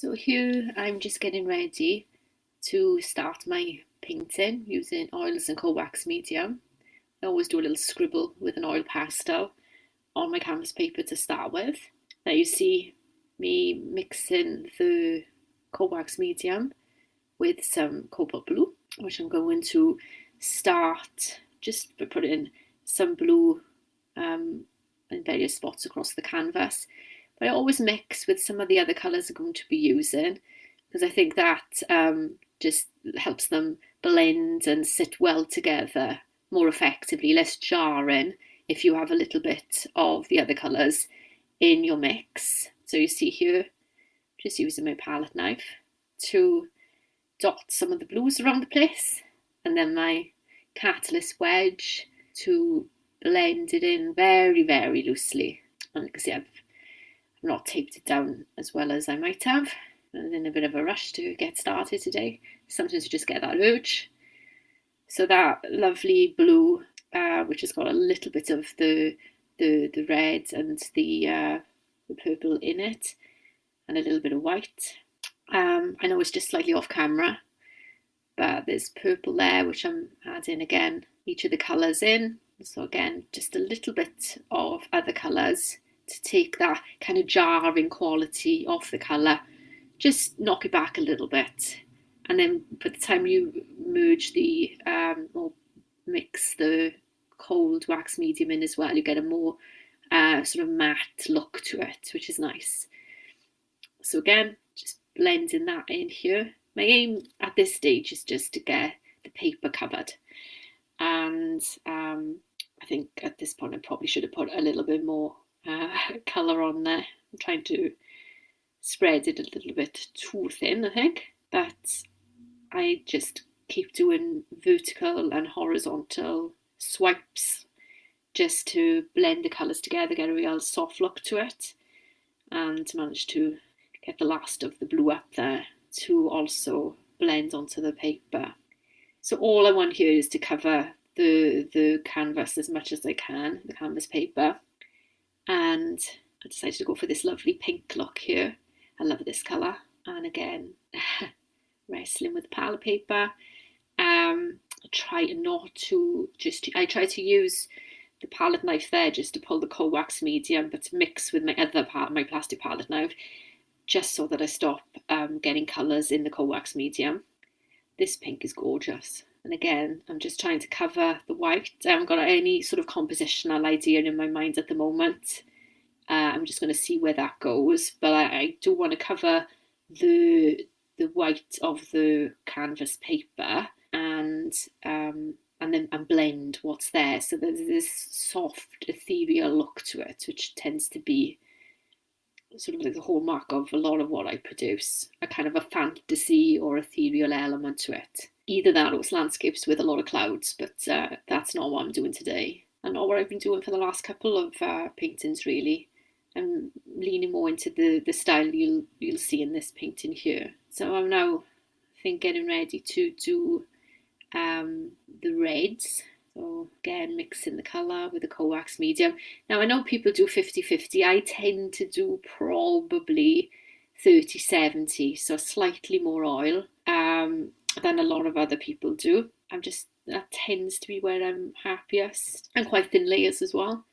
So here I'm just getting ready to start my painting using oils and co-wax medium. I always do a little scribble with an oil pastel on my canvas paper to start with. Now you see me mixing the co-wax medium with some cobalt blue, which I'm going to start just by putting some blue in various spots across the canvas. But I always mix with some of the other colours I'm going to be using, because I think that just helps them blend and sit well together more effectively, less jarring if you have a little bit of the other colours in your mix. So you see here, just using my palette knife to dot some of the blues around the place, and then my catalyst wedge to blend it in very, very loosely. And you can see I've not taped it down as well as I might have. I'm in a bit of a rush to get started today. Sometimes you just get that urge. So that lovely blue, which has got a little bit of the red and the purple in it, and a little bit of white. I know it's just slightly off camera, but there's purple there, which I'm adding again each of the colours in. So again, just a little bit of other colours to take that kind of jarring quality off the colour, just knock it back a little bit. And then by the time you merge the or mix the cold wax medium in as well, you get a more sort of matte look to it, which is nice. So again, just blending that in here. My aim at this stage is just to get the paper covered. And I think at this point I probably should have put a little bit more colour on there. I'm trying to spread it a little bit too thin, I think. But I just keep doing vertical and horizontal swipes just to blend the colours together, get a real soft look to it, and manage to get the last of the blue up there to also blend onto the paper. So all I want here is to cover the canvas as much as I can, the canvas paper. And I decided to go for this lovely pink look here. I love this colour. And again, wrestling with palette paper. I try to use the palette knife there just to pull the co-wax medium, but to mix with my other my plastic palette knife, just so that I stop getting colours in the co-wax medium. This pink is gorgeous. And again, I'm just trying to cover the white. I haven't got any sort of compositional idea in my mind at the moment. I'm just going to see where that goes. But I do want to cover the white of the canvas paper and blend what's there. So there's this soft, ethereal look to it, which tends to be sort of like the hallmark of a lot of what I produce, a kind of a fantasy or ethereal element to it. Either that or it's landscapes with a lot of clouds, but that's not what I'm doing today, and not what I've been doing for the last couple of paintings really. I'm leaning more into the style you'll see in this painting here. So I'm now, I think, getting ready to do the reds. So again, mixing the colour with the co-wax medium. Now I know people do 50-50. I tend to do probably 30-70, so slightly more oil than a lot of other people do. That tends to be where I'm happiest, and quite thin layers as well.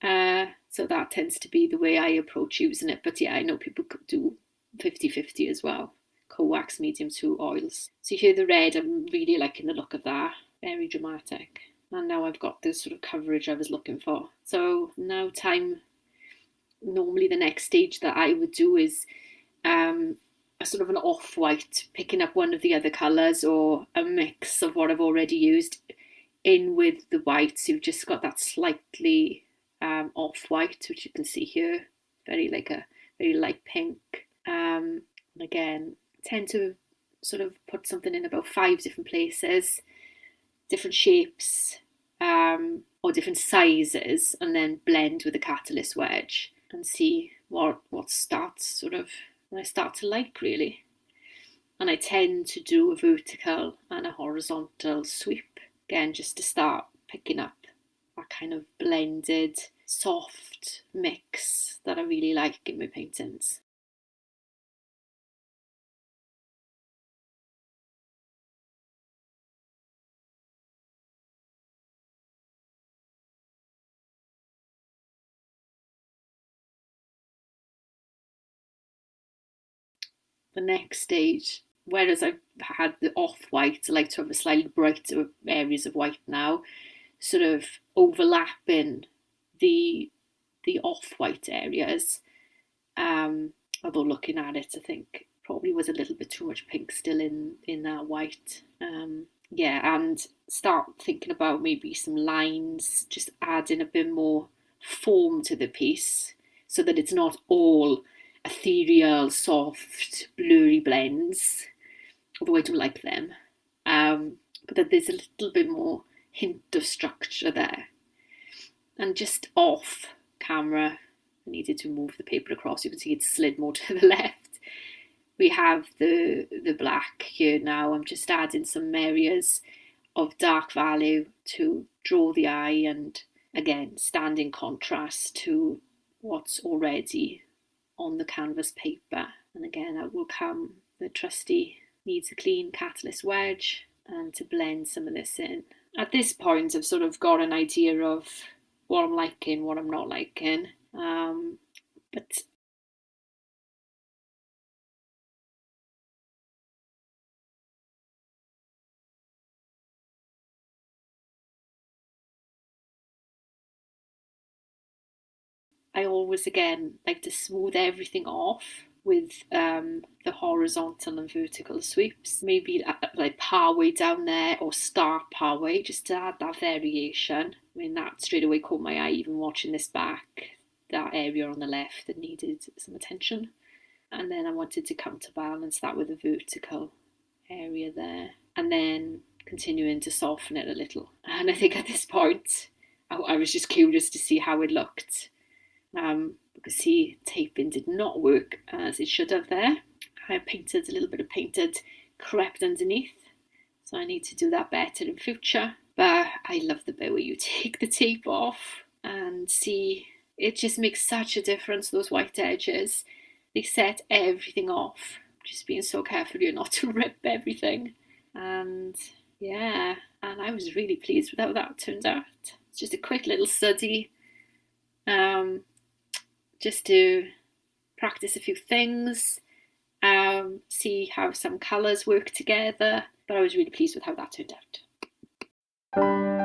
So that tends to be the way I approach using it. But yeah, I know people could do 50-50 as well. Co-wax medium to oils. So here the red, I'm really liking the look of that. Very dramatic. And now I've got the sort of coverage I was looking for. So now normally the next stage that I would do is a sort of an off-white, picking up one of the other colours or a mix of what I've already used in with the white. So you've just got that slightly off-white, which you can see here. Very light pink. And again, I tend to sort of put something in about 5 different places, different shapes or different sizes, and then blend with the catalyst wedge and see what starts sort of when I start to like, really. And I tend to do a vertical and a horizontal sweep, again, just to start picking up that kind of blended, soft mix that I really like in my paintings. the next stage, whereas I've had the off-white, I like to have a slightly brighter areas of white now, sort of overlapping the off-white areas. Although looking at it, I think probably was a little bit too much pink still in that white. Yeah, and start thinking about maybe some lines, just adding a bit more form to the piece so that it's not all ethereal, soft, blurry blends, although I do like them. But that there's a little bit more hint of structure there. And just off camera, I needed to move the paper across. You can see it slid more to the left. We have the black here now. I'm just adding some areas of dark value to draw the eye and again stand in contrast to what's already on the canvas paper. And again, I will come the trusty needs a clean catalyst wedge and to blend some of this in. At this point, I've sort of got an idea of what I'm liking, what I'm not liking. But I always, again, like to smooth everything off with the horizontal and vertical sweeps. Maybe like partway down there or start partway, just to add that variation. I mean, that straight away caught my eye, even watching this back. That area on the left that needed some attention. And then I wanted to counterbalance that with a vertical area there. And then continuing to soften it a little. And I think at this point, I was just curious to see how it looked. Because see, taping did not work as it should have there. I painted a little bit of painted crept underneath, so I need to do that better in future. But I love the bit where you take the tape off and see, it just makes such a difference, those white edges. They set everything off. Just being so careful you're not to rip everything. And yeah, and I was really pleased with how that turned out. It's just a quick little study. Just to practice a few things, see how some colours work together. But I was really pleased with how that turned out.